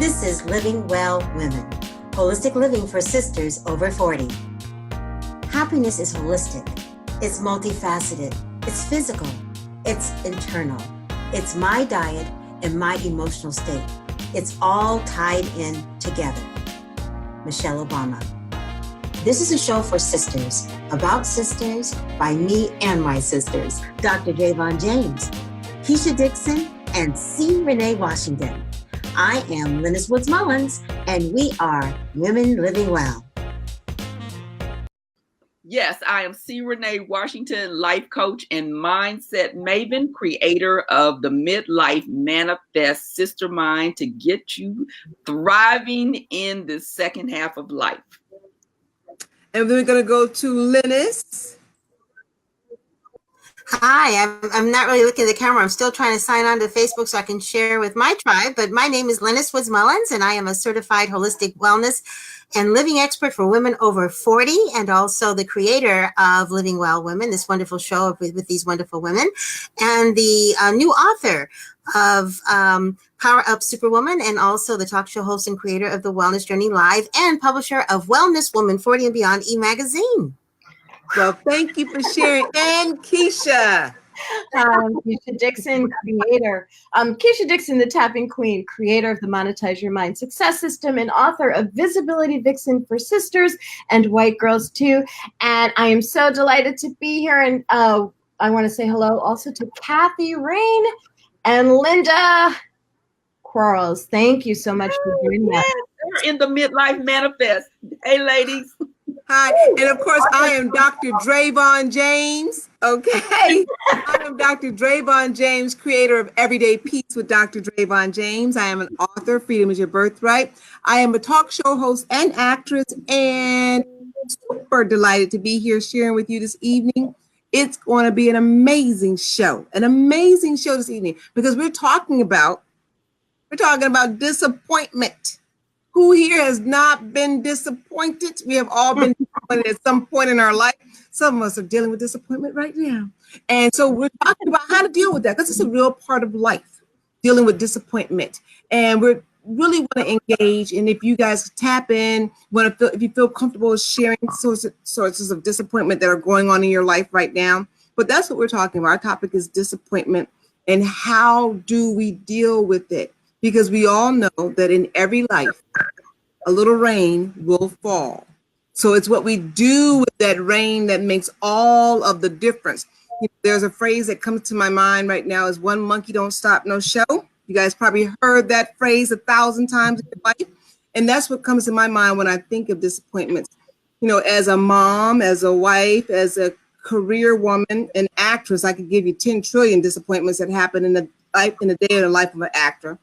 This is Living Well Women, holistic living for sisters over 40. Happiness is holistic, it's multifaceted, it's physical, it's internal, it's my diet and my emotional state. It's all tied in together. Michelle Obama. This is a show for sisters, about sisters, by me and my sisters, Dr. Javon James, Keisha Dixon, and C. Renee Washington. I am Linus Woods Mullins, and we are Women Living Well. Yes, I am C. Renee Washington, life coach and mindset maven, creator of the Midlife Manifest Sister Mind to get you thriving in the second half of life. And then we're going to go to Linus. Hi, I'm not really looking at the camera. I'm still trying to sign on to Facebook so I can share with my tribe. But my name is Linus Woods Mullins, and I am a certified holistic wellness and living expert for women over 40, and also the creator of Living Well Women, this wonderful show with these wonderful women, and the new author of Power Up Superwoman, and also the talk show host and creator of The Wellness Journey Live, and publisher of Wellness Woman 40 and Beyond e-magazine. Well, thank you for sharing. And Keisha. Keisha Dixon, creator. Keisha Dixon, the tapping queen, creator of the Monetize Your Mind Success System and author of Visibility Vixen for Sisters and White Girls Too. And I am so delighted to be here. And I want to say hello also to Kathy Rain and Linda Quarles. Thank you so much for doing that. We're in the Midlife Manifest. Hey, ladies. Hi, and of course, I am Dr. Drayvon James, okay? I am Dr. Drayvon James, creator of Everyday Peace with Dr. Drayvon James. I am an author, Freedom is Your Birthright. I am a talk show host and actress, and super delighted to be here sharing with you this evening. It's going to be an amazing show this evening, because we're talking about disappointment. Who here has not been disappointed? We have all been disappointed at some point in our life. Some of us are dealing with disappointment right now. And so we're talking about how to deal with that, because it's a real part of life, dealing with disappointment. And we're really want to engage. And if you guys tap in, if you feel comfortable sharing sources of disappointment that are going on in your life right now. But that's what we're talking about. Our topic is disappointment, and how do we deal with it? Because we all know that in every life, a little rain will fall. So it's what we do with that rain that makes all of the difference. There's a phrase that comes to my mind right now is one monkey don't stop no show. You guys probably heard that phrase 1,000 times in your life. And that's what comes to my mind when I think of disappointments. You know, as a mom, as a wife, as a career woman, an actress, I could give you 10 trillion disappointments that happen in the day of the life of an actor.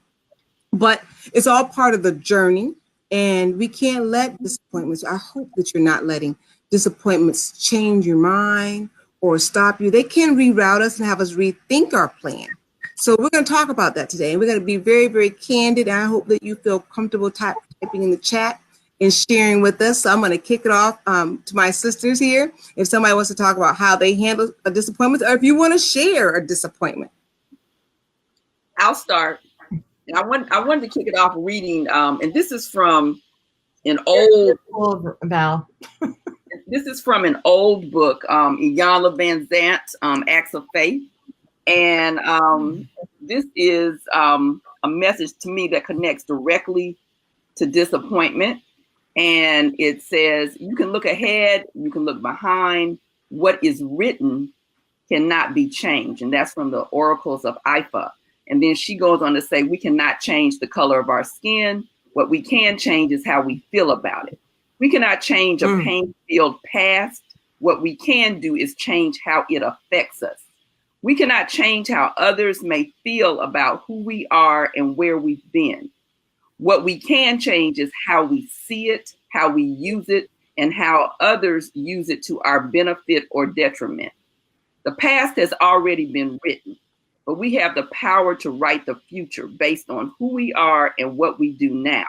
But it's all part of the journey, and we can't let disappointments, I hope that you're not letting disappointments change your mind or stop you. They can reroute us and have us rethink our plan. So we're going to talk about that today, and we're going to be very, very candid. And I hope that you feel comfortable typing in the chat and sharing with us. So I'm going to kick it off to my sisters here. If somebody wants to talk about how they handle a disappointment, or if you want to share a disappointment. I'll start. I wanted to kick it off reading, and this is from an old Val. This is from an old book, Iyanla Vanzant, Acts of Faith, and this is a message to me that connects directly to disappointment. And it says, you can look ahead, you can look behind. What is written cannot be changed, and that's from the Oracles of Ifa. And then she goes on to say, we cannot change the color of our skin. What we can change is how we feel about it. We cannot change a pain-filled past. What we can do is change how it affects us. We cannot change how others may feel about who we are and where we've been. What we can change is how we see it, how we use it, and how others use it to our benefit or detriment. The past has already been written, but we have the power to write the future based on who we are and what we do now.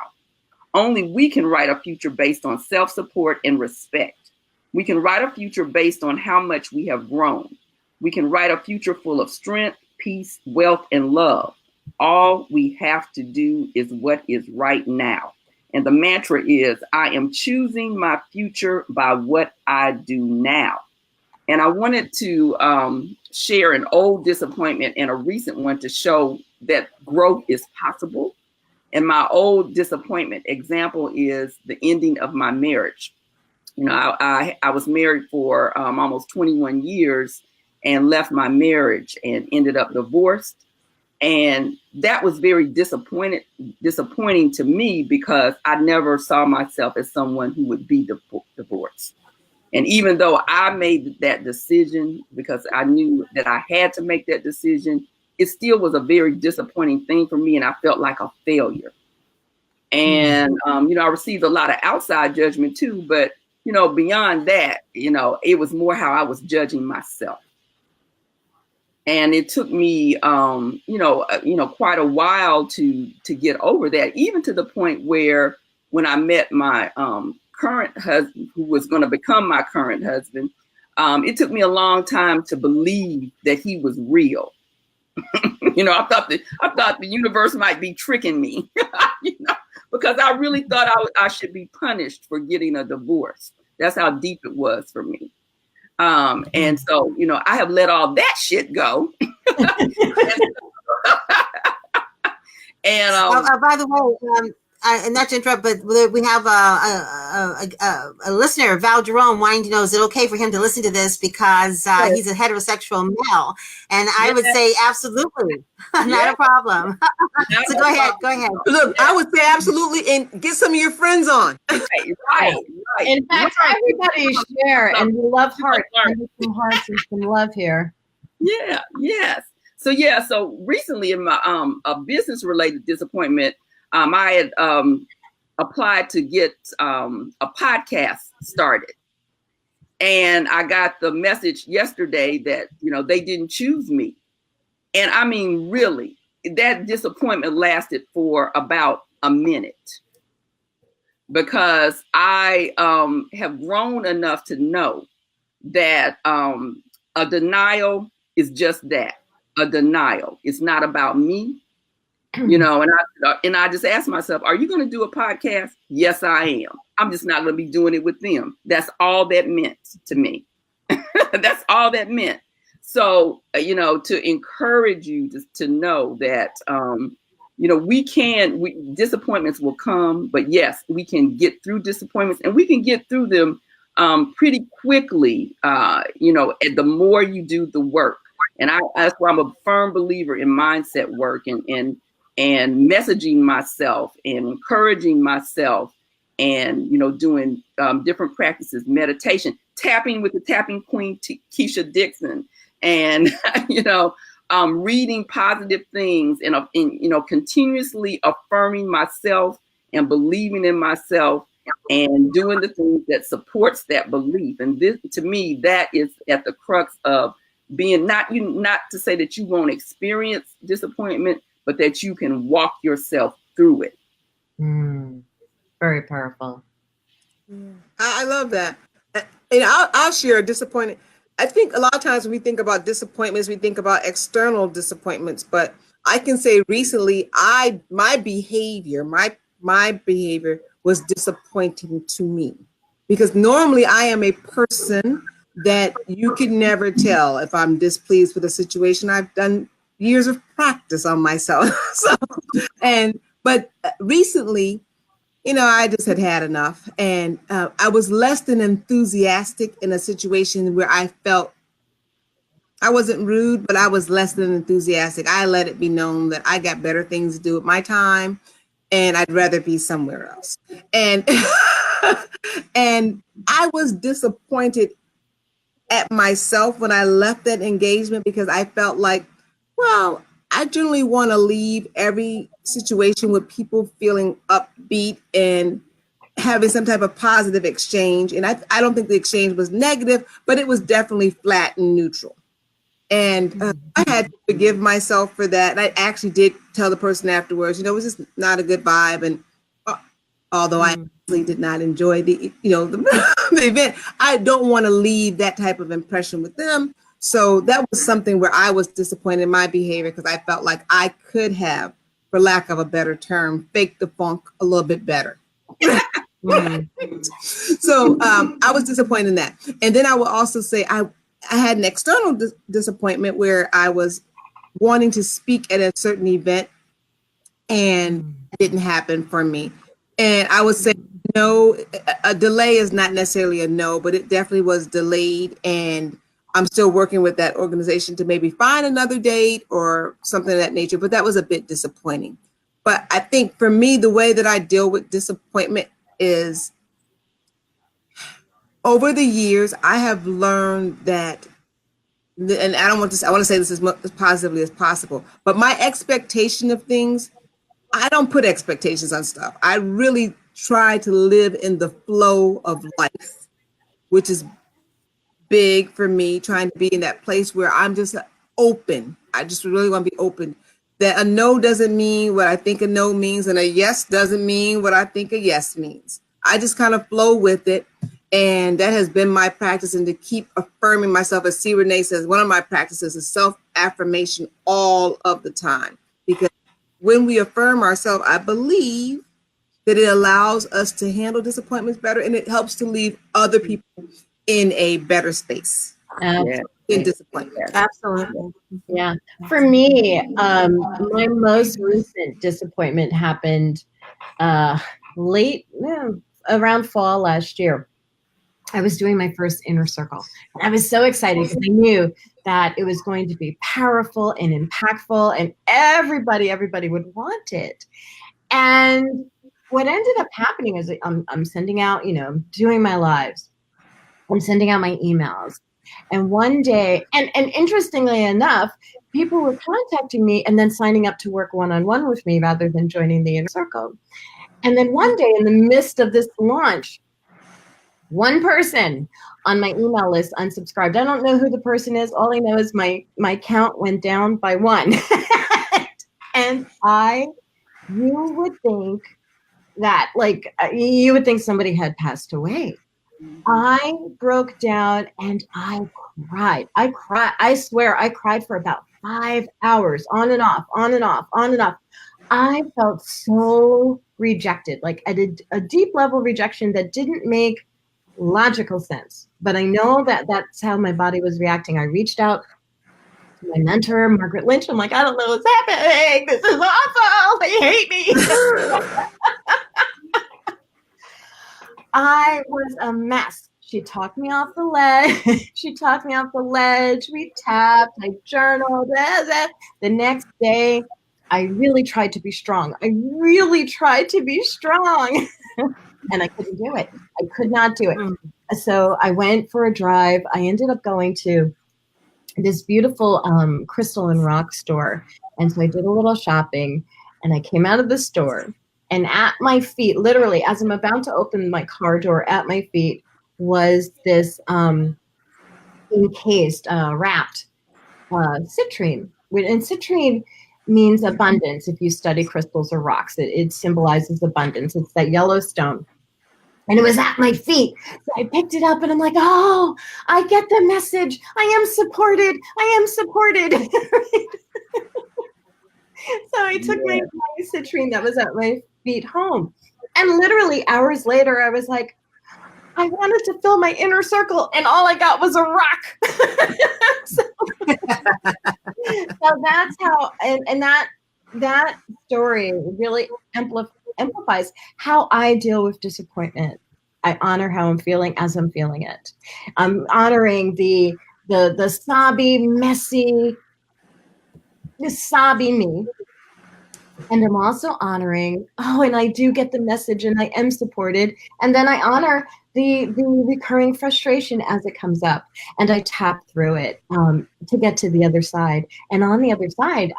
Only we can write a future based on self-support and respect. We can write a future based on how much we have grown. We can write a future full of strength, peace, wealth, and love. All we have to do is what is right now. And the mantra is, I am choosing my future by what I do now. And I wanted to share an old disappointment and a recent one to show that growth is possible. And my old disappointment example is the ending of my marriage. You know, I was married for almost 21 years and left my marriage and ended up divorced. And that was very disappointing to me because I never saw myself as someone who would be divorced. And even though I made that decision because I knew that I had to make that decision, it still was a very disappointing thing for me. And I felt like a failure. And, you know, I received a lot of outside judgment too, but, you know, beyond that, you know, it was more how I was judging myself. And it took me, you know, quite a while to get over that, even to the point where when I met my current husband, who was going to become my current husband, it took me a long time to believe that he was real. You know, I thought the universe might be tricking me, you know, because I really thought I should be punished for getting a divorce. That's how deep it was for me. And so, you know, I have let all that shit go. And by the way, and not to interrupt, but we have a listener, Val Jerome, wanting to know, is it okay for him to listen to this because he's a heterosexual male? And I would say absolutely, not a problem. So go ahead. Look, I would say absolutely, and get some of your friends on. Right. In fact, everybody share, and we love hearts. And some hearts and some love here. Yeah. Yes. So recently in my a business related disappointment, I had applied to get a podcast started, and I got the message yesterday that, you know, they didn't choose me. And I mean, really, that disappointment lasted for about a minute, because I have grown enough to know that a denial is just that, a denial. It's not about me. You know, and I just asked myself, are you going to do a podcast? Yes, I am. I'm just not going to be doing it with them. That's all that meant to me. That's all that meant. So, you know, to encourage you to know that, you know, disappointments will come, but yes, we can get through disappointments, and we can get through them pretty quickly, you know, and the more you do the work. And that's why I'm a firm believer in mindset work and messaging myself and encouraging myself, and, you know, doing different practices, meditation, tapping with the tapping queen, Keisha Dixon, and, you know, reading positive things and, you know, continuously affirming myself and believing in myself and doing the things that supports that belief. And this, to me, that is at the crux of being not to say that you won't experience disappointment, but that you can walk yourself through it. Very powerful. I love that. And I'll share a disappointment. I think a lot of times when we think about disappointments, we think about external disappointments, but I can say recently, my behavior was disappointing to me, because normally I am a person that you can never tell if I'm displeased with a situation. I've done years of practice on myself. But recently, you know, I just had enough, and I was less than enthusiastic in a situation where I felt I wasn't rude, but I was less than enthusiastic. I let it be known that I got better things to do with my time, and I'd rather be somewhere else. And and I was disappointed at myself when I left that engagement, because I felt like, well, I generally want to leave every situation with people feeling upbeat and having some type of positive exchange. And I don't think the exchange was negative, but it was definitely flat and neutral. And I had to forgive myself for that. And I actually did tell the person afterwards, you know, it was just not a good vibe. And although I actually did not enjoy the event, I don't want to leave that type of impression with them. So that was something where I was disappointed in my behavior because I felt like I could have, for lack of a better term, faked the funk a little bit better. So I was disappointed in that. And then I will also say I had an external disappointment where I was wanting to speak at a certain event and it didn't happen for me. And I would say no, a delay is not necessarily a no, but it definitely was delayed. And I'm still working with that organization to maybe find another date or something of that nature. But that was a bit disappointing. But I think for me, the way that I deal with disappointment is over the years, I have learned that, and I want to say this as positively as possible, but my expectation of things, I don't put expectations on stuff. I really try to live in the flow of life, which is big for me, trying to be in that place where I'm just open. I just really want to be open. That a no doesn't mean what I think a no means, and a yes doesn't mean what I think a yes means. I just kind of flow with it. And that has been my practice, and to keep affirming myself, as C. Renee says, one of my practices is self-affirmation all of the time. Because when we affirm ourselves, I believe that it allows us to handle disappointments better, and it helps to leave other people in a better space. In disappointment. Absolutely. Yeah. For me, my most recent disappointment happened around fall last year. I was doing my first inner circle. I was so excited because I knew that it was going to be powerful and impactful, and everybody would want it. And what ended up happening is I'm sending out, I'm doing my lives. I'm sending out my emails. And one day, and interestingly enough, people were contacting me and then signing up to work one-on-one with me rather than joining the inner circle. And then one day in the midst of this launch, one person on my email list unsubscribed. I don't know who the person is. All I know is my count went down by 1. And you would think that, you would think somebody had passed away. I broke down and I cried. I swear I cried for about 5 hours, on and off. I felt so rejected, like I did a deep level rejection that didn't make logical sense. But I know that that's how my body was reacting. I reached out to my mentor, Margaret Lynch. I'm like, I don't know what's happening. This is awful. They hate me. I was a mess. She talked me off the ledge. We tapped. I journaled. The next day, I really tried to be strong. And I couldn't do it. I could not do it. So I went for a drive. I ended up going to this beautiful crystal and rock store. And so I did a little shopping, and I came out of the store. And at my feet, literally, as I'm about to open my car door, at my feet was this encased, wrapped citrine. And citrine means abundance. If you study crystals or rocks, it symbolizes abundance. It's that yellow stone. And it was at my feet. So I picked it up and I'm like, oh, I get the message. I am supported. So I took my citrine that was at my feet home. And literally hours later, I was like, I wanted to fill my inner circle, and all I got was a rock. so that's how, and that story really amplifies how I deal with disappointment. I honor how I'm feeling as I'm feeling it. I'm honoring the sobby, messy, me. And I'm also honoring, and I do get the message and I am supported. And then I honor the recurring frustration as it comes up, and I tap through it to get to the other side. And on the other side,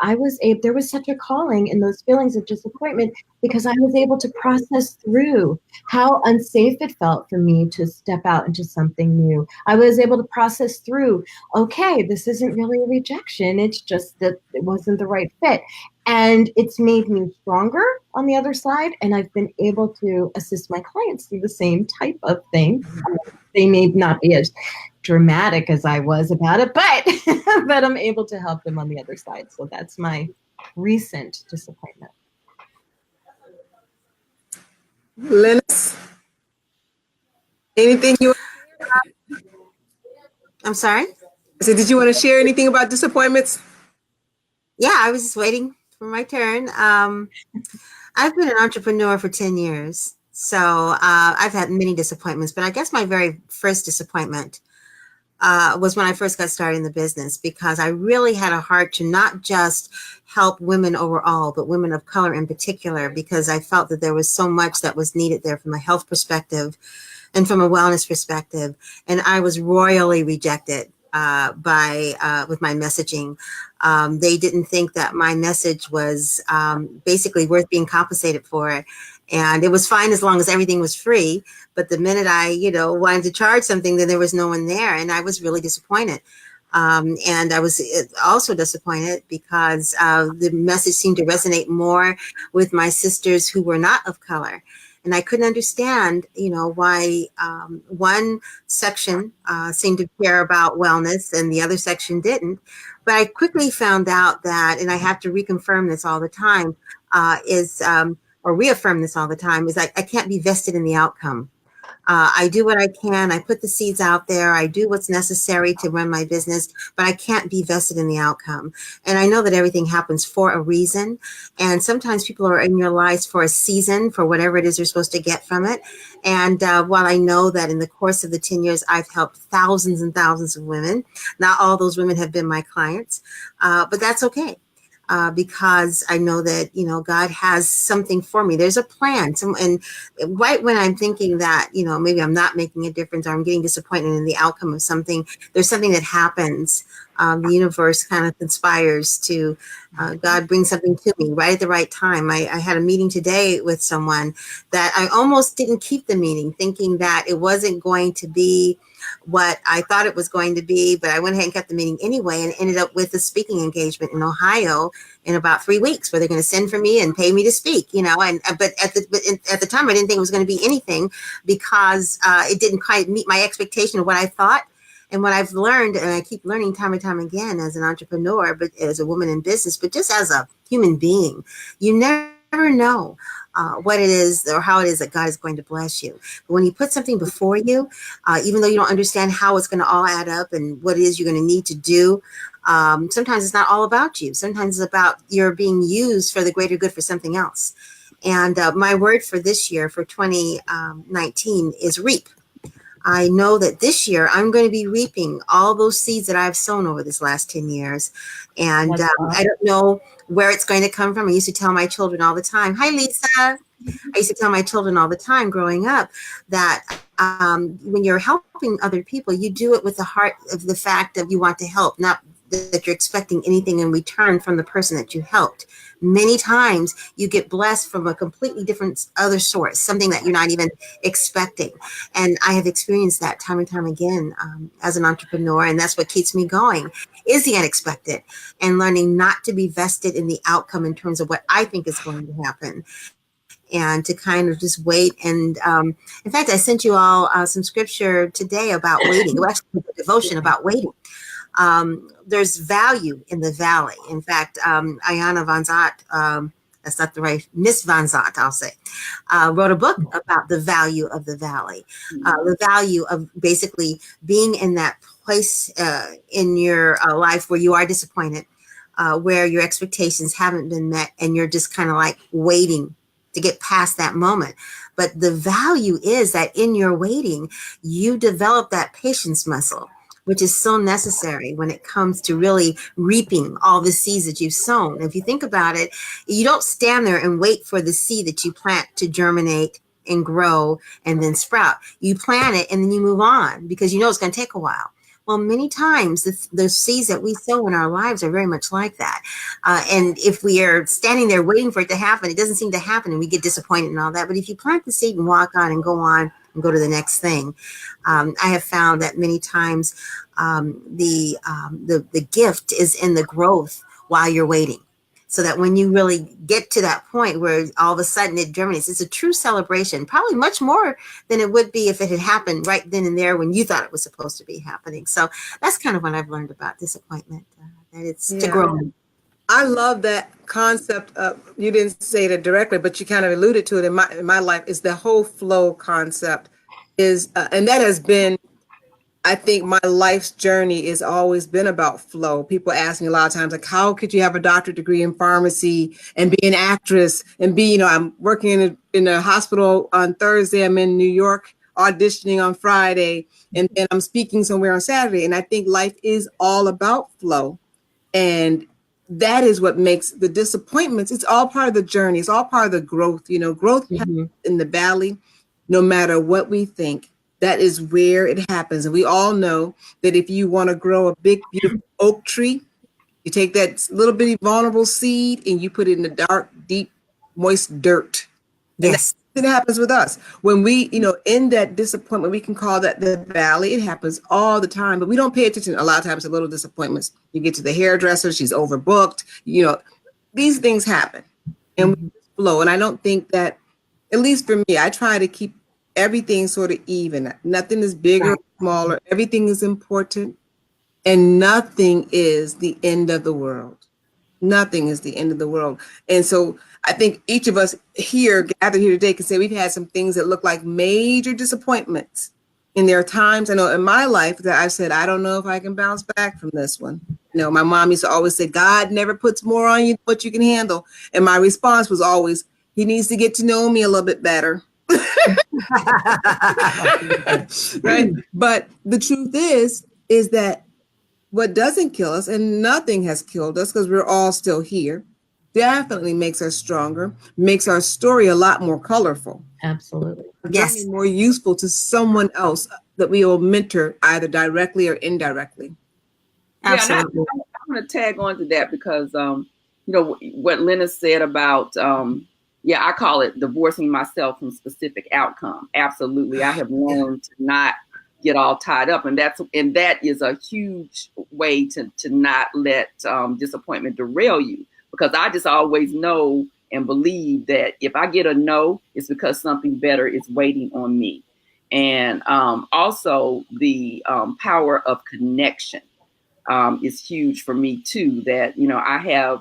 there was such a calling in those feelings of disappointment because I was able to process through how unsafe it felt for me to step out into something new. I was able to process through, okay, this isn't really a rejection. It's just that it wasn't the right fit. And it's made me stronger on the other side. And I've been able to assist my clients through the same type of thing. They may not be as dramatic as I was about it, but but I'm able to help them on the other side. So that's my recent disappointment. Linus, anything you? I'm sorry? I said, did you want to share anything about disappointments? Yeah, I was just waiting for my turn. I've been an entrepreneur for 10 years. So I've had many disappointments, but I guess my very first disappointment was when I first got started in the business, because I really had a heart to not just help women overall, but women of color in particular, because I felt that there was so much that was needed there from a health perspective and from a wellness perspective. And I was royally rejected with my messaging. They didn't think that my message was basically worth being compensated for. And it was fine as long as everything was free. But the minute I, wanted to charge something, then there was no one there. And I was really disappointed. And I was also disappointed because the message seemed to resonate more with my sisters who were not of color. And I couldn't understand, why one section seemed to care about wellness and the other section didn't. But I quickly found out that, and I have to reconfirm this all the time, or reaffirm this all the time, is I can't be vested in the outcome. I do what I can. I put the seeds out there. I do what's necessary to run my business, but I can't be vested in the outcome. And I know that everything happens for a reason. And sometimes people are in your lives for a season, for whatever it is you're supposed to get from it. And while I know that in the course of the 10 years, I've helped thousands and thousands of women, not all those women have been my clients, but that's okay. Because I know that, God has something for me. There's a plan. And right when I'm thinking that, maybe I'm not making a difference, or I'm getting disappointed in the outcome of something, there's something that happens. The universe kind of conspires to, God brings something to me right at the right time. I had a meeting today with someone that I almost didn't keep the meeting, thinking that it wasn't going to be what I thought it was going to be, but I went ahead and kept the meeting anyway, and ended up with a speaking engagement in Ohio in about 3 weeks, where they're going to send for me and pay me to speak, but at the time I didn't think it was going to be anything, because it didn't quite meet my expectation of what I thought. And what I've learned, and I keep learning time and time again as an entrepreneur, but as a woman in business, but just as a human being, you never know what it is or how it is that God is going to bless you. But when He puts something before you, even though you don't understand how it's going to all add up and what it is you're going to need to do, sometimes it's not all about you. Sometimes it's about you're being used for the greater good for something else. And my word for this year, for 2019, is reap. I know that this year I'm going to be reaping all those seeds that I've sown over this last 10 years. And I don't know where it's going to come from. I used to tell my children all the time, hi, Lisa. I used to tell my children all the time growing up that when you're helping other people, you do it with the heart of the fact that you want to help, not that you're expecting anything in return from the person that you helped. Many times you get blessed from a completely different other source, something that you're not even expecting. And I have experienced that time and time again as an entrepreneur. And that's what keeps me going, is the unexpected, and learning not to be vested in the outcome in terms of what I think is going to happen, and to kind of just wait. And in fact, I sent you all some scripture today about waiting. Well, actually, a devotion about waiting. There's value in the valley. In fact, Ayana Van Zant, that's not the right, Miss Van Zant, I'll say, wrote a book about the value of the valley, the value of basically being in that place in your life where you are disappointed, where your expectations haven't been met, and you're just kind of like waiting to get past that moment. But the value is that in your waiting, you develop that patience muscle, which is so necessary when it comes to really reaping all the seeds that you've sown. If you think about it, you don't stand there and wait for the seed that you plant to germinate and grow and then sprout. You plant it and then you move on, because you know it's going to take a while. Well, many times the seeds that we sow in our lives are very much like that. And if we are standing there waiting for it to happen, it doesn't seem to happen, and we get disappointed and all that. But if you plant the seed and walk on and go to the next thing, I have found that many times the gift is in the growth while you're waiting. so that when you really get to that point where all of a sudden it germinates, it's a true celebration, probably much more than it would be if it had happened right then and there when you thought it was supposed to be happening. So that's kind of what I've learned about disappointment, that it's to grow. I love that concept of, you didn't say it directly, but you kind of alluded to it in my life, is the whole flow concept is, and that has been, I think my life's journey has always been about flow. People ask me a lot of times, like, how could you have a doctorate degree in pharmacy and be an actress and be, I'm working in a hospital on Thursday, I'm in New York auditioning on Friday, and then I'm speaking somewhere on Saturday. And I think life is all about flow. And that is what makes the disappointments, it's all part of the journey. It's all part of the growth. Growth happens in the valley, no matter what we think. That is where it happens. And we all know that if you want to grow a big, beautiful oak tree, you take that little bitty vulnerable seed and you put it in the dark, deep, moist dirt. Yes. And it happens with us. When we, in that disappointment, we can call that the valley. It happens all the time, but we don't pay attention a lot of times to little disappointments. You get to the hairdresser, she's overbooked. These things happen and we flow. And I don't think that, at least for me, I try to keep everything sort of even. Nothing is bigger or smaller. Everything is important. And nothing is the end of the world. Nothing is the end of the world. And so I think each of us here, gathered here today, can say we've had some things that look like major disappointments. And there are times, I know in my life, that I've said, I don't know if I can bounce back from this one. My mom used to always say, God never puts more on you than what you can handle. And my response was always, he needs to get to know me a little bit better. Right? But the truth is that what doesn't kill us, and nothing has killed us because we're all still here, definitely makes us stronger, makes our story a lot more colorful. Absolutely. Yes. More useful to someone else that we will mentor either directly or indirectly. Absolutely. Yeah, I'm going to tag on to that because, what Lena said about, I call it divorcing myself from specific outcome. Absolutely. I have learned to not get all tied up. And that is a huge way to not let disappointment derail you. Because I just always know and believe that if I get a no, it's because something better is waiting on me. And also the power of connection is huge for me too, that, I have,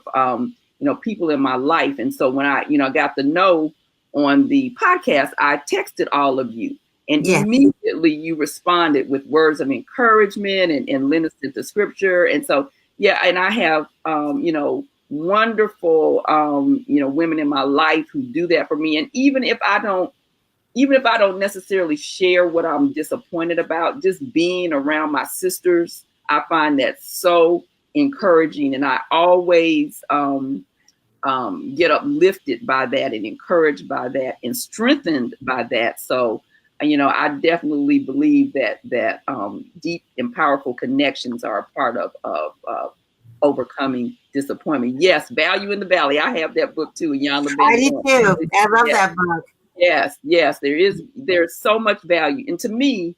people in my life. And so when I, got the no on the podcast, I texted all of you and immediately you responded with words of encouragement and lent us into scripture. And so, and I have, wonderful, women in my life who do that for me. And even if I don't necessarily share what I'm disappointed about, just being around my sisters, I find that so encouraging. And I always get uplifted by that and encouraged by that and strengthened by that. So, I definitely believe that deep and powerful connections are a part of overcoming disappointment. Yes, Value in the Valley. I have that book too. I do too. I love that book. Yes, there's so much value. And to me,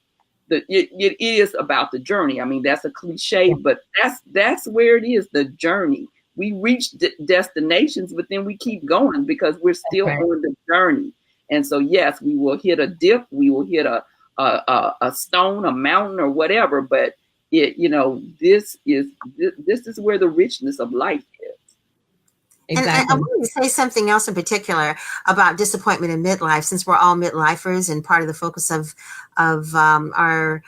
it is about the journey. I mean, that's a cliche, but that's where it is, the journey. We reach destinations, but then we keep going because we're still on the journey. And so, yes, we will hit a dip, we will hit a stone, a mountain, or whatever. But this is where the richness of life is. Exactly. And I want to say something else in particular about disappointment in midlife, since we're all midlifers and part of the focus of our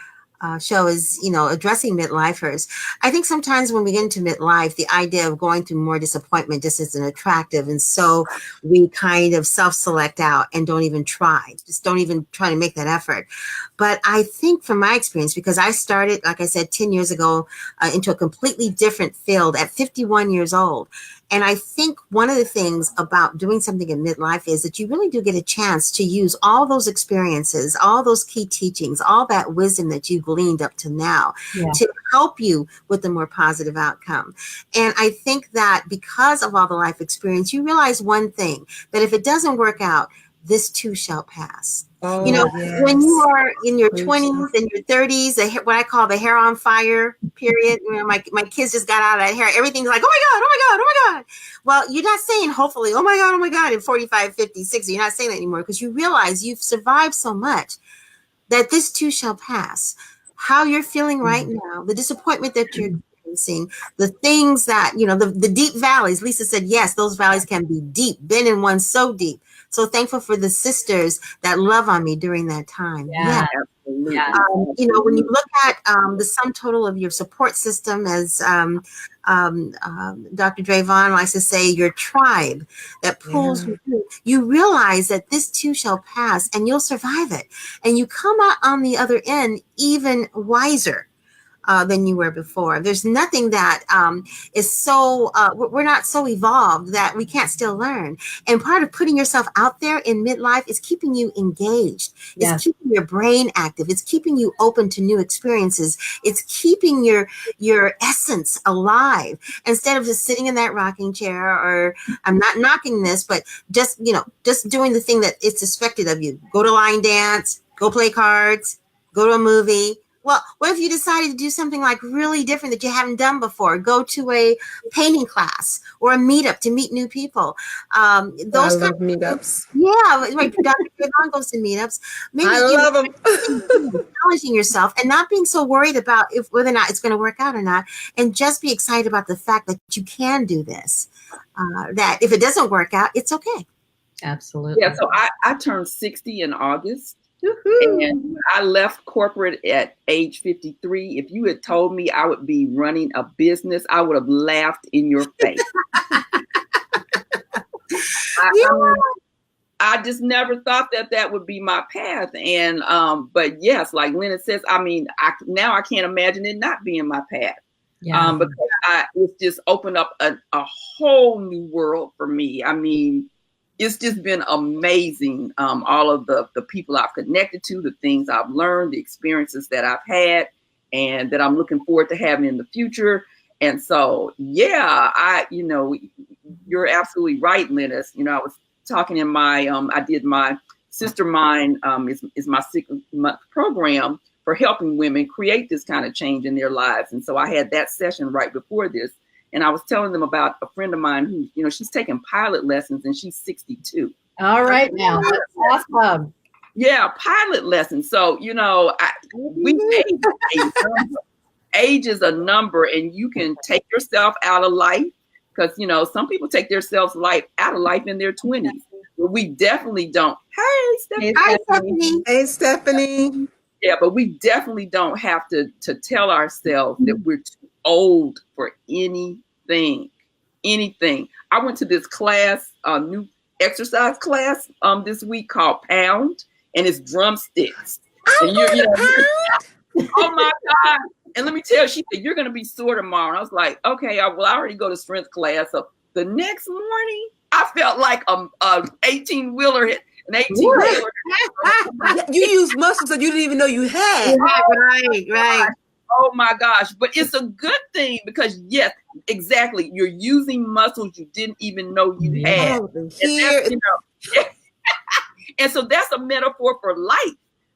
show is, addressing midlifers. I think sometimes when we get into midlife, the idea of going through more disappointment just isn't attractive. And so we kind of self-select out and don't even try to make that effort. But I think from my experience, because I started, like I said, 10 years ago into a completely different field at 51 years old. And I think one of the things about doing something in midlife is that you really do get a chance to use all those experiences, all those key teachings, all that wisdom that you've gleaned up to now to help you with a more positive outcome. And I think that because of all the life experience, you realize one thing, that if it doesn't work out, this too shall pass. Oh, You know, yes. when you are in your Preach. 20s and your 30s, what I call the hair on fire period, you know, my kids just got out of that hair. Everything's like, oh my God, oh my God, oh my God. Well, you're not saying hopefully, oh my God, in 45, 50, 60. You're not saying that anymore because you realize you've survived so much that this too shall pass. How you're feeling right now, the disappointment that you're experiencing, the things that, you know, the deep valleys. Lisa said, yes, those valleys can be deep, been in one so deep. So thankful for the sisters that love on me during that time. Yeah. Absolutely. Yeah. You know, when you look at the sum total of your support system, as Dr. Drayvon likes to say, your tribe that pulls you through, you realize that this too shall pass and you'll survive it. And you come out on the other end even wiser than you were before. There's nothing that is so, we're not so evolved that we can't still learn. And part of putting yourself out there in midlife is keeping you engaged. Yes. It's keeping your brain active. It's keeping you open to new experiences. It's keeping your essence alive instead of just sitting in that rocking chair, or I'm not knocking this, but just, you know, just doing the thing that it's expected of you. Go to line dance, go play cards, go to a movie. Well, what if you decided to do something like really different that you haven't done before? Go to a painting class or a meetup to meet new people. Those I love meetups. Yeah, like Dr. Drayvon goes to meetups. Maybe I love them. challenging yourself and not being so worried about whether or not it's going to work out or not, and just be excited about the fact that you can do this. That if it doesn't work out, it's okay. Absolutely. Yeah, so I turned 60 in August. Woo-hoo. And I left corporate at age 53. If you had told me I would be running a business, I would have laughed in your face. I just never thought that would be my path. And but yes, like Lynette says, I mean, now I can't imagine it not being my path. Yeah. Because it's just opened up a whole new world for me. I mean, it's just been amazing. All of the people I've connected to, the things I've learned, the experiences that I've had, and that I'm looking forward to having in the future. And so, yeah, you know, you're absolutely right, Linus. You know, I was talking in my, I did my Sister Mind is my 6-month program for helping women create this kind of change in their lives. And so I had that session right before this. And I was telling them about a friend of mine who, you know, she's taking pilot lessons and she's 62. All right now. That's awesome. Yeah, pilot lessons. So, you know, age is a number, and you can take yourself out of life because, you know, some people take themselves out of life in their 20s. But we definitely don't. Hey, Stephanie. Hi, Stephanie. Hey, Stephanie. Yeah, but we definitely don't have to tell ourselves that we're too old for anything. I went to this class, new exercise class this week called Pound, and it's drumsticks. And oh my God. And let me tell you, she said, you're going to be sore tomorrow. And I was like, okay, I already go to strength class. So the next morning, I felt like an 18-wheeler hit. An 18-wheeler. You use muscles that you didn't even know you had. Right. Oh my gosh. But it's a good thing because, yes, exactly. You're using muscles you didn't even know you had. And so that's a metaphor for life,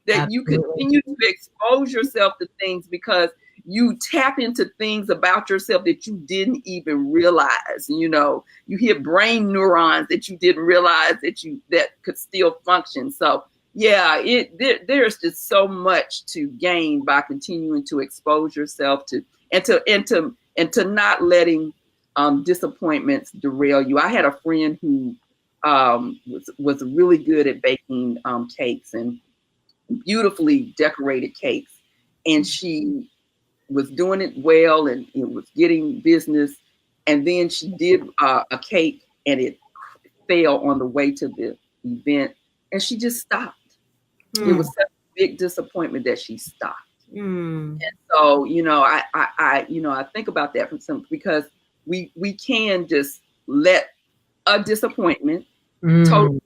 that Absolutely. you continue to expose yourself to things because you tap into things about yourself that you didn't even realize. You know, you hit brain neurons that you didn't realize that could still function. So yeah, there's just so much to gain by continuing to expose yourself to not letting disappointments derail you. I had a friend who was really good at baking cakes and beautifully decorated cakes, and she was doing it well and it was getting business, and then she did a cake and it failed on the way to the event, and she just stopped. It was such a big disappointment that she stopped. And so, you know, I think about that because we can just let a disappointment totally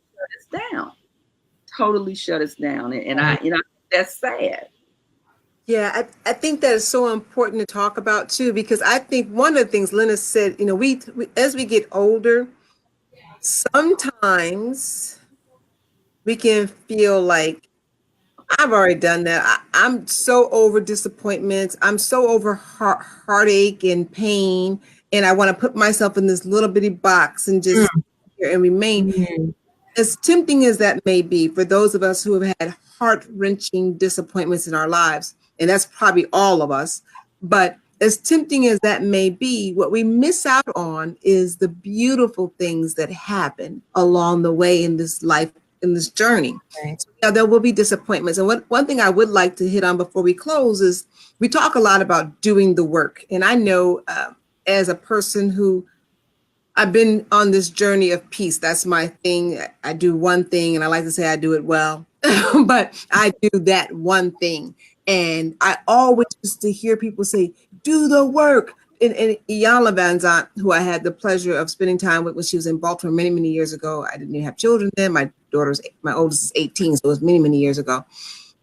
shut us down. And that's sad. Yeah, I think that is so important to talk about too, because I think one of the things Lynette said, you know, we as we get older, sometimes we can feel like I've already done that. I'm so over disappointments. I'm so over heartache and pain. And I want to put myself in this little bitty box and just here and remain. Mhm. As tempting as that may be for those of us who have had heart-wrenching disappointments in our lives, and that's probably all of us, but as tempting as that may be, what we miss out on is the beautiful things that happen along the way in this life, in this journey. Right. So, yeah, there will be disappointments. And one thing I would like to hit on before we close is we talk a lot about doing the work. And I know as a person who I've been on this journey of peace. That's my thing. I do one thing, and I like to say I do it well, but I do that one thing. And I always used to hear people say, do the work. And Iyanla Vanzant, who I had the pleasure of spending time with when she was in Baltimore many, many years ago. I didn't even have children then. My oldest is 18, so it was many, many years ago.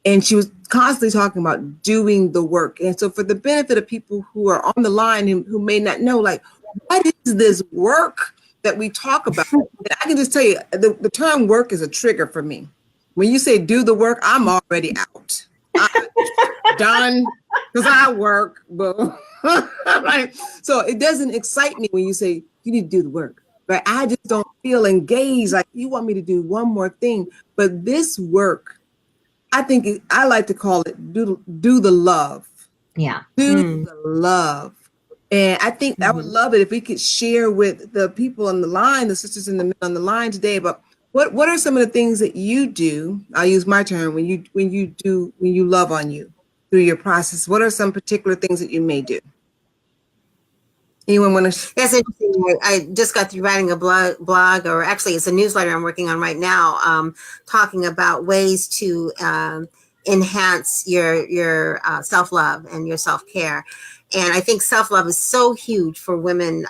And she was constantly talking about doing the work. And so for the benefit of people who are on the line and who may not know, like, what is this work that we talk about? And I can just tell you, the term work is a trigger for me. When you say do the work, I'm already out. I'm done because I work. Boom. Right? So it doesn't excite me when you say you need to do the work. Right? I just don't feel engaged. Like you want me to do one more thing. But this work, I think I like to call it do the love. Yeah. Do the love. And I think I would love it if we could share with the people on the line, the sisters and the men on the line today, about what are some of the things that you do? I'll use my term when you love on you through your process. What are some particular things that you may do? Anyone want to? That's interesting. I just got through writing a blog, or actually it's a newsletter I'm working on right now, talking about ways to enhance your self-love and your self-care. And I think self-love is so huge for women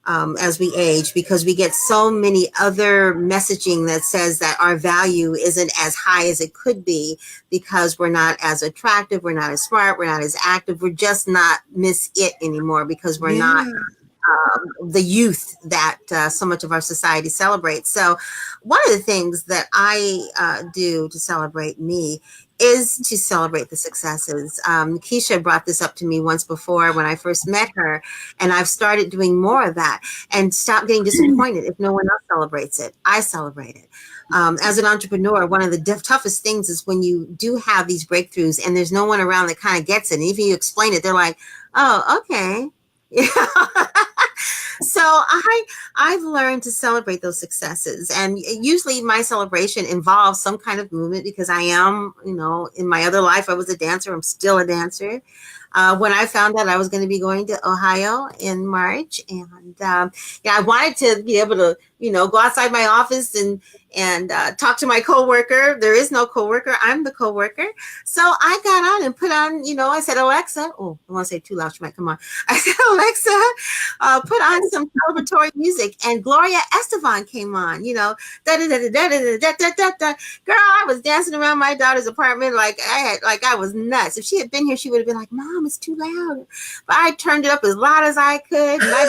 as we age, because we get so many other messaging that says that our value isn't as high as it could be because we're not as attractive, we're not as smart, we're not as active, we're just not Miss It anymore because we're not the youth that so much of our society celebrates. So one of the things that I do to celebrate me is to celebrate the successes. Keisha brought this up to me once before when I first met her, and I've started doing more of that and stop getting disappointed if no one else celebrates it. I celebrate it. As an entrepreneur, one of the toughest things is when you do have these breakthroughs and there's no one around that kind of gets it. And even you explain it, they're like, oh, okay. So I've learned to celebrate those successes, and usually my celebration involves some kind of movement because I am, in my other life, I was a dancer. I'm still a dancer. When I found out I was going to be going to Ohio in March, and I wanted to be able to, go outside my office and talk to my coworker. There is no coworker. I'm the coworker. So I got on and put on, I said, Alexa, oh, I want to say it too loud. She might come on. I said, Alexa, put on some celebratory music. And Gloria Estefan came on, da da da da da da da da da da. Girl, I was dancing around my daughter's apartment like I was nuts. If she had been here, she would have been like, Mom, it's too loud. But I turned it up as loud as I could. And I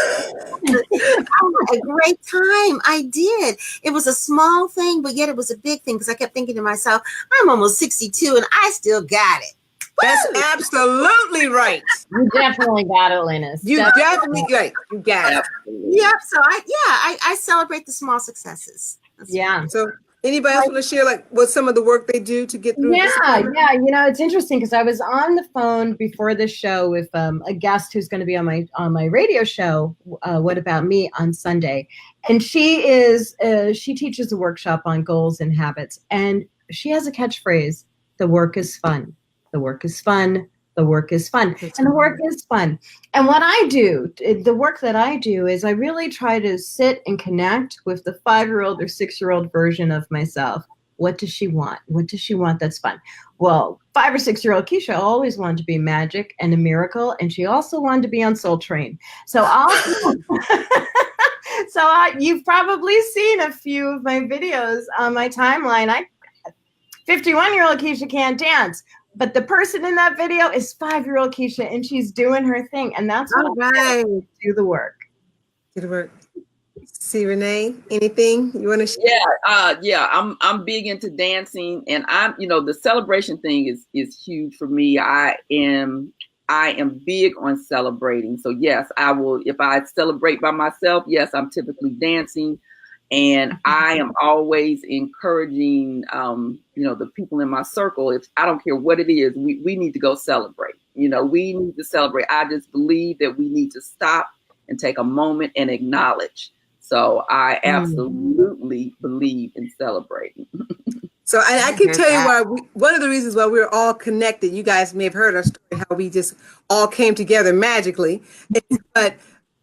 had a great time. I did. It was a small thing, but yet it was a big thing because I kept thinking to myself, I'm almost 62 and I still got it. That's absolutely right. You definitely got it, Linus. You definitely right. You got it. Yep. So I celebrate the small successes. Yeah. So anybody else want to share like what some of the work they do to get through? Yeah. It's interesting because I was on the phone before this show with a guest who's going to be on my radio show, What About Me, on Sunday, and she teaches a workshop on goals and habits, and she has a catchphrase: "The work is fun. The work is fun. The work is fun." And the work is fun. And what I do, the work that I do, is I really try to sit and connect with the 5-year-old or 6-year-old version of myself. What does she want? What does she want that's fun? Well, 5 or 6-year-old Keisha always wanted to be magic and a miracle, and she also wanted to be on Soul Train. So you've probably seen a few of my videos on my timeline. 51-year-old Keisha can't dance. But the person in that video is 5-year-old Keisha, and she's doing her thing. And that's what I do the work. Do the work. See, Renee, anything you want to share? Yeah. I'm big into dancing, and the celebration thing is huge for me. I am big on celebrating. So yes, I will. If I celebrate by myself, yes, I'm typically dancing, and I am always encouraging, the people in my circle. If I don't care what it is, we need to go celebrate. We need to celebrate. I just believe that we need to stop and take a moment and acknowledge. So I absolutely believe in celebrating. So I can tell you why. One of the reasons why we're all connected. You guys may have heard our story, how we just all came together magically, but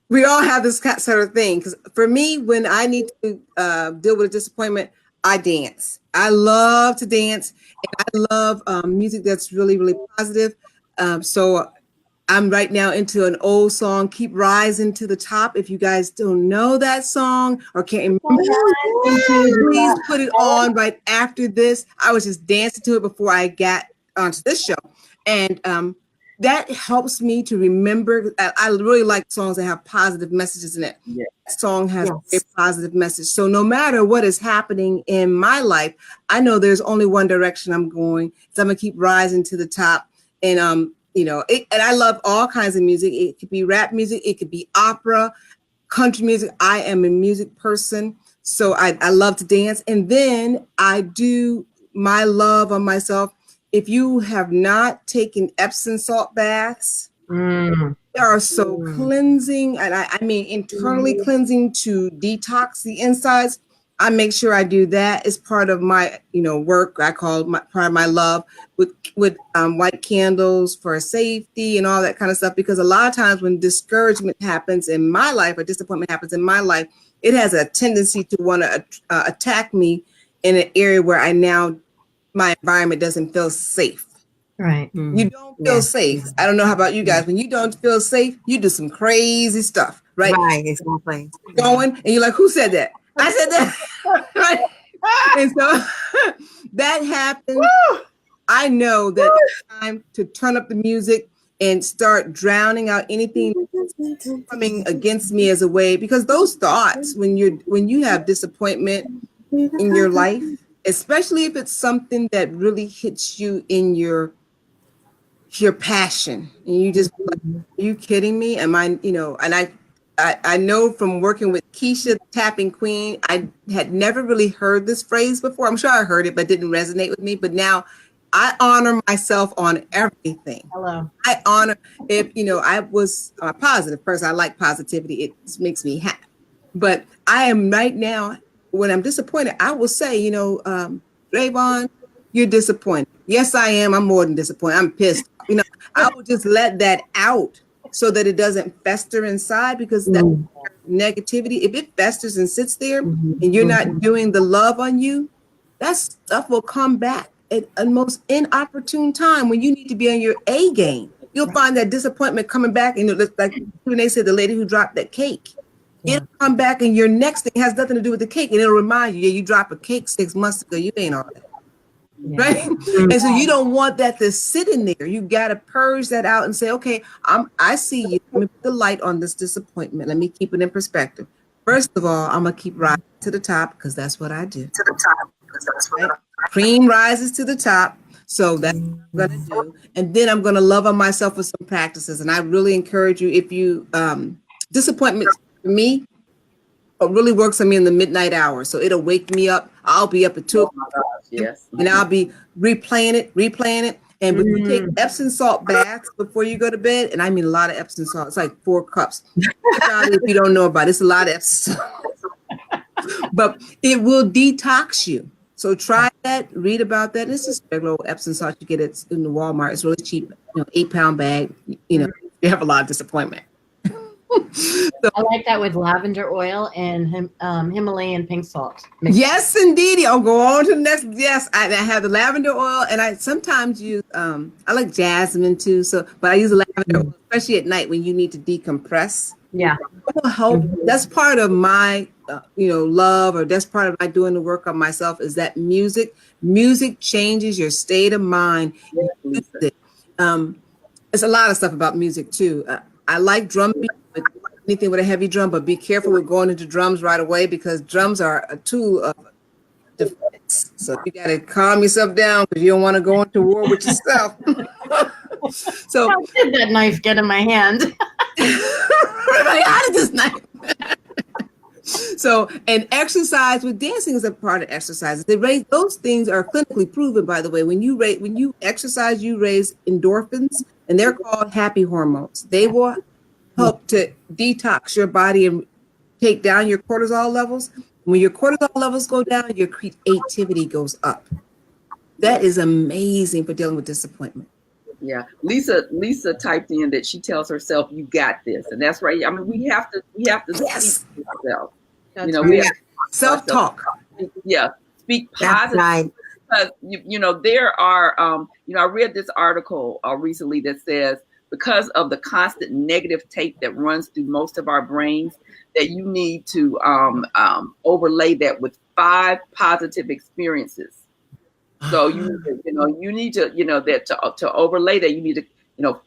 we all have this sort of thing. Because for me, when I need to deal with a disappointment, I dance. I love to dance, and I love music that's really, really positive. So I'm right now into an old song, Keep Rising to the Top. If you guys don't know that song or can't remember, please put it on right after this. I was just dancing to it before I got onto this show. And that helps me to remember. I really like songs that have positive messages in it. Yes. That song has a very positive message. So no matter what is happening in my life, I know there's only one direction I'm going. So I'm going to keep rising to the top. And and I love all kinds of music. It could be rap music, it could be opera, country music. I am a music person, so I love to dance. And then I do my love on myself. If you have not taken Epsom salt baths, they are so cleansing, and I mean internally cleansing to detox the insides. I make sure I do that as part of my, work. I call part of my love with white candles for safety and all that kind of stuff. Because a lot of times when discouragement happens in my life or disappointment happens in my life, it has a tendency to want to attack me in an area where my environment doesn't feel safe. Right. You don't feel safe. I don't know how about you guys. When you don't feel safe, you do some crazy stuff, right? Right, exactly. Going and you're like, who said that? I said that. Right? And so that happens. Woo! I know that it's time to turn up the music and start drowning out anything coming against me as a way, because those thoughts, when you have disappointment in your life, especially if it's something that really hits you in your passion, and you just like, are you kidding me? Am I, and I know from working with Keisha, the Tapping Queen, I had never really heard this phrase before. I'm sure I heard it, but it didn't resonate with me. But now I honor myself on everything. Hello. I honor I was a positive person. I like positivity. It makes me happy. But I am right now, when I'm disappointed, I will say, Rayvon, you're disappointed. Yes, I am. I'm more than disappointed. I'm pissed. I will just let that out, so that it doesn't fester inside, because that negativity, if it festers and sits there and you're not doing the love on you, that stuff will come back at a most inopportune time when you need to be on your A game. You'll find that disappointment coming back, and like Renee said, the lady who dropped that cake, it'll come back, and your next thing has nothing to do with the cake, and it'll remind you, you dropped a cake 6 months ago, you ain't all that. Right. And so you don't want that to sit in there. You got to purge that out and say, okay, I see you. Let me put the light on this disappointment. Let me keep it in perspective. First of all, I'm going to keep rising to the top, because that's what I do. To the top. Right? Cream rises to the top. So that's what I'm going to do. And then I'm going to love on myself with some practices. And I really encourage you, if you, disappointment for me, it really works on me in the midnight hour. So it'll wake me up. I'll be up at 2 o'clock. Yes. And I'll be replaying it. And when you take Epsom salt baths before you go to bed, and I mean a lot of Epsom salt, it's like 4 cups. If you don't know about it, it's a lot of Epsom salt. But it will detox you. So try that, read about that. It's just regular old Epsom salt you get it in the Walmart. It's really cheap, 8-pound bag. You have a lot of disappointment. So, I like that with lavender oil and Himalayan pink salt. Yes, indeed. I'll go on to the next. Yes, I have the lavender oil, and I sometimes use I like jasmine too. But I use the lavender oil, especially at night when you need to decompress. Yeah, it will help. That's part of my love, or that's part of my doing the work on myself. Is that music? Music changes your state of mind. It's a lot of stuff about music too. I like drum beat, but anything with a heavy drum, but be careful with going into drums right away because drums are a tool of defense. So you got to calm yourself down because you don't want to go into war with yourself. So How did that knife get in my hand? how did this knife? So, and exercise with dancing is a part of exercise. Those things are clinically proven, by the way. When you exercise, you raise endorphins, and they're called happy hormones. They will help to detox your body and take down your cortisol levels. When your cortisol levels go down, your creativity goes up. That is amazing for dealing with disappointment. Yeah, Lisa typed in that she tells herself, "You got this," and that's right. I mean, we have to Yes. speak to ourselves. That's You know, right. we have to Self-talk. speak That's positive. right. Because there are I read this article recently that says because of the constant negative tape that runs through most of our brains, that you need to overlay that with 5 positive experiences. So you need to to overlay that, you need to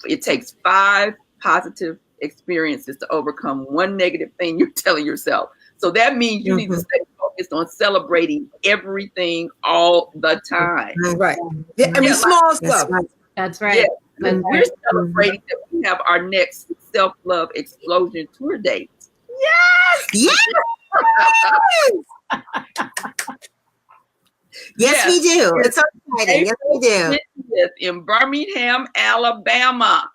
it takes 5 positive experiences to overcome one negative thing you're telling yourself. So that means you need to stay focused on celebrating everything all the time. Right. Yeah, I mean, small That's stuff. right. That's right. Yeah, That's and right. we're celebrating that we have our next self-love explosion tour date. Yes! Yes, we do. It's so exciting. Yes, we do. 20th in Birmingham, Alabama.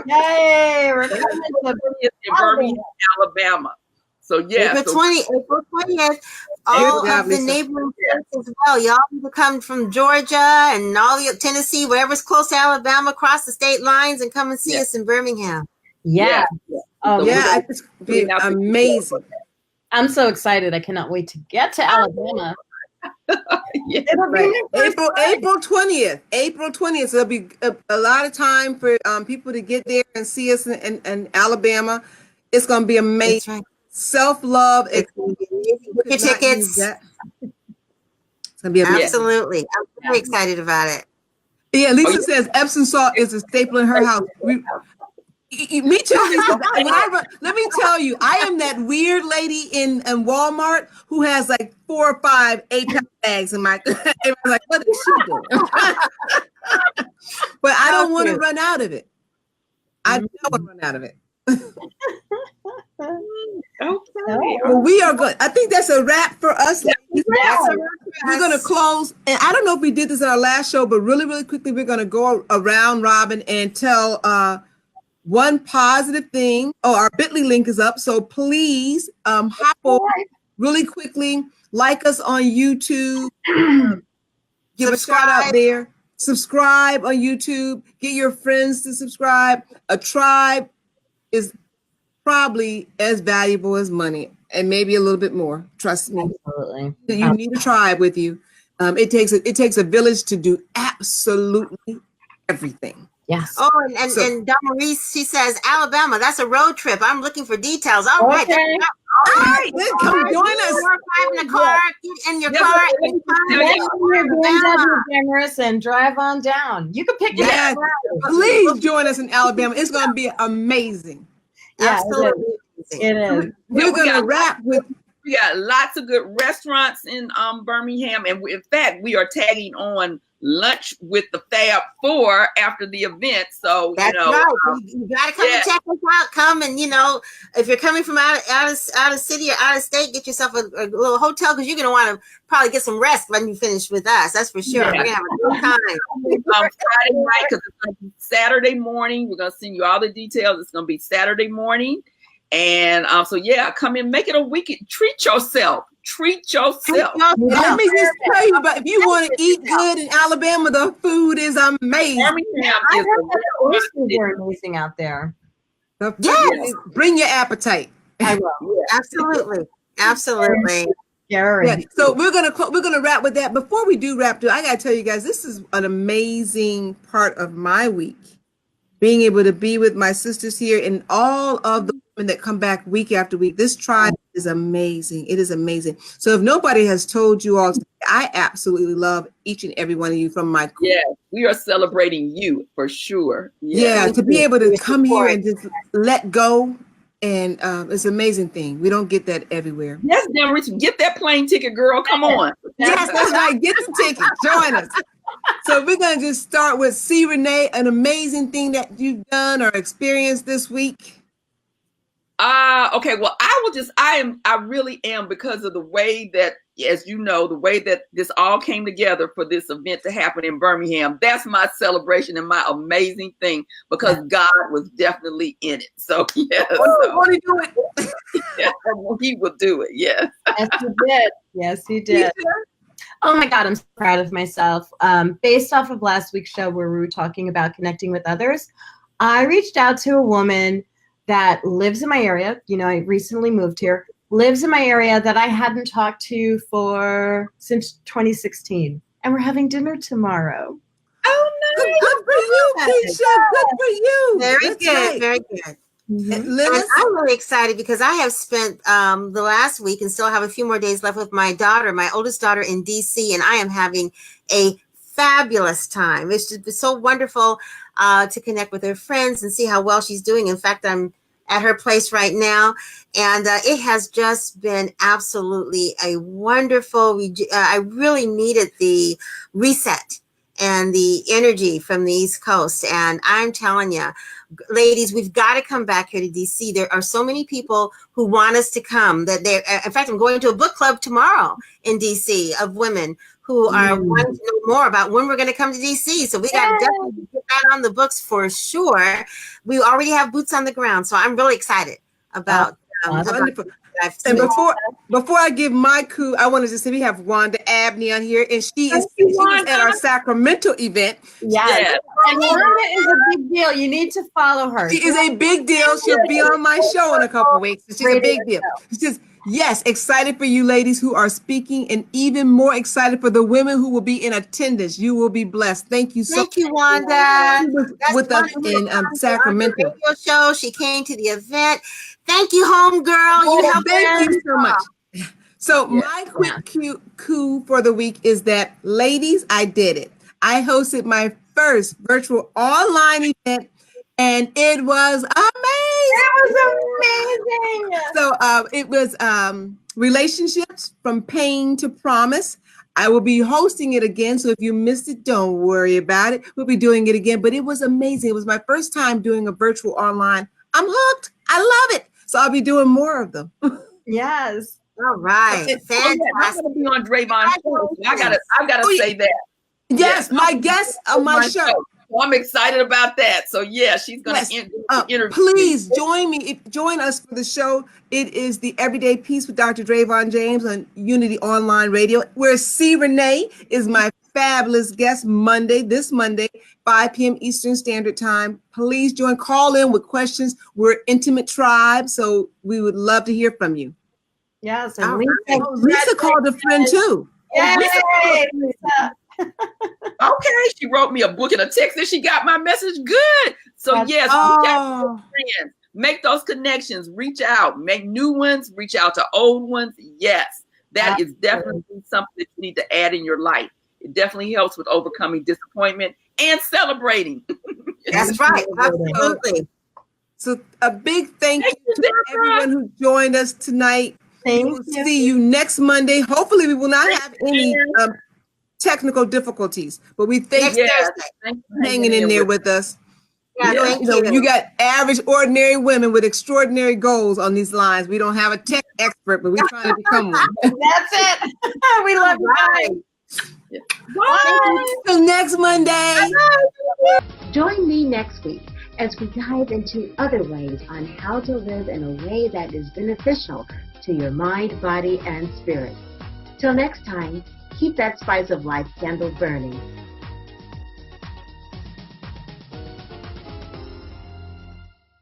Yay! We're coming to 20th in Birmingham, Alabama. So yeah, April 20th, all Good job, of the Lisa. neighboring states as well. Y'all need to come from Georgia and all the Tennessee, whatever's close to Alabama, cross the state lines and come and see us in Birmingham. Yeah. Oh, Yeah, it's be amazing. I'm so excited. I cannot wait to get to Alabama. Yeah. It'll be Right. my first time. April 20th. April 20th. So there'll be a lot of time for people to get there and see us in Alabama. It's going to be amazing. That's right. Self-love. It's gonna be amazing. Book your tickets. It's going to be amazing. Absolutely. I'm very excited about it. Yeah, Lisa Oh, yeah. says Epsom salt is a staple in her house. Me too, Lisa. Let me tell you, I am that weird lady in Walmart who has like 4 or 5 8-pound bags in my. Everyone's like, what is she doing? But I don't want to run out of it. I don't want to run out of it. Okay. Well, we are good. I think that's a wrap for us. ladies. We're going to close. And I don't know if we did this in our last show, but really, really quickly, we're going to go around Robin and tell one positive thing. Oh, our Bitly link is up. So please hop over really quickly. Like us on YouTube. Give a shout out there. Subscribe on YouTube. Get your friends to subscribe. A tribe is probably as valuable as money and maybe a little bit more. Trust me. Absolutely. You need a tribe with you. It takes a village to do absolutely everything. Yes. Oh, and Donna Maurice, she says, Alabama, that's a road trip. I'm looking for details. All right. Okay. All right, come join us. 4 or 5 in the car. Get in your Yeah, car. but and let me come tell to you, Your Alabama. generous and drive on down. You can pick your Yes, please join us in Alabama. It's going to be amazing. Yeah, Absolutely. it is. We're going to wrap with We got lots of good restaurants in Birmingham, and in fact, we are tagging on lunch with the Fab Four after the event. So That's right. You got to come and check us out. Come and if you're coming from out of city or out of state, get yourself a little hotel because you're gonna want to probably get some rest when you finish with us. That's for sure. Yeah. We're gonna have a good time. Friday night, because it's going to be Saturday morning. We're going to send you all the details. It's going to be Saturday morning. And so, come in, make it a weekend. Treat yourself. Treat yourself. Let me just tell you about if you want to eat good in Alabama, the food is amazing. Birmingham I is heard that the oysters are amazing out there. Yes. Bring your appetite. I will. Absolutely. Absolutely. Gary. Yeah. So we're gonna wrap with that. Before we do wrap, I gotta tell you guys, this is an amazing part of my week. Being able to be with my sisters here and all of the women that come back week after week. This tribe is amazing. It is amazing. So if nobody has told you all, I absolutely love each and every one of you from my core. Yeah, we are celebrating you for sure. Yeah, to be able to come here and just let go And it's an amazing thing. We don't get that everywhere. Yes, then Rich, get that plane ticket, girl. Come on. Yes, that's right. Get the ticket. Join us. So we're going to just start with C. Renee, an amazing thing that you've done or experienced this week. Okay. Well, I really am, because of the way that, as you know, the way that this all came together for this event to happen in Birmingham. That's my celebration and my amazing thing, because God was definitely in it. So yes, Won't he do it? yeah, he will do it. Yes. Yes, he did. Yes, he did. Oh my God, I'm so proud of myself. Based off of last week's show where we were talking about connecting with others, I reached out to a woman that lives in my area. You know, I recently moved here, lives in my area, that I hadn't talked to since 2016. And we're having dinner tomorrow. Oh, nice. Good for you, Keisha. Good for you. Very That's good. right. Very good. Mhm. And Liz? I'm really excited because I have spent the last week and still have a few more days left with my daughter, my oldest daughter, in DC, and I am having a fabulous time. It's just been so wonderful to connect with her friends and see how well she's doing. In fact, I'm at her place right now, and it has just been absolutely a wonderful. I really needed the reset and the energy from the East Coast, and I'm telling you, ladies, we've got to come back here to DC. There are so many people who want us to come that in fact, I'm going to a book club tomorrow in DC of women who are wanting to know more about when we're going to come to DC. So we got to definitely get that on the books for sure. We already have boots on the ground. So I'm really excited about Wonderful. And before I give my coup, I wanted to say we have Wanda Abney on here, and she was at our Sacramento event. Yes. And Wanda is a big deal. You need to follow her. She is a big deal. She'll be on my show in a couple of weeks. She's a big deal. She says, yes, excited for you ladies who are speaking, and even more excited for the women who will be in attendance. You will be blessed. Thank you so much. Thank you, Wanda. She was with us in Sacramento. Radio show. She came to the event. Thank you, homegirl. Thank you so much. So my quick coup for the week is that, ladies, I did it. I hosted my first virtual online event, and it was amazing. So it was relationships from pain to promise. I will be hosting it again. So if you missed it, don't worry about it. We'll be doing it again. But it was amazing. It was my first time doing a virtual online. I'm hooked. I love it. So I'll be doing more of them. Yes. All right. I'm gonna be on Drayvon's show. I gotta say that. Yes, my guest on my show. So I'm excited about that. So yeah, she's gonna interview. Please join us for the show. It is the Everyday Peace with Dr. Drayvon James on Unity Online Radio, where C. Renee is my fabulous guest this Monday, 5 p.m. Eastern Standard Time. Please call in with questions. We're an intimate tribe, so we would love to hear from you. Yes. And Lisa called a friend too. Yay, Lisa. Okay, she wrote me a book and a text and she got my message. Good. So yes, reach out to your friends. Make those connections. Reach out. Make new ones. Reach out to old ones. Yes, that is definitely something that you need to add in your life. It definitely helps with overcoming disappointment and celebrating. That's right. Absolutely. So a big thank you to everyone who joined us tonight. We'll see you next Monday. Hopefully we will not have any technical difficulties, but we thank you for hanging in there with us. Yeah, you got average, ordinary women with extraordinary goals on these lines. We don't have a tech expert, but we're trying to become one. That's it. We love you guys. Bye. Till next Monday. Join me next week as we dive into other ways on how to live in a way that is beneficial to your mind, body, and spirit. Till next time, keep that spice of life candle burning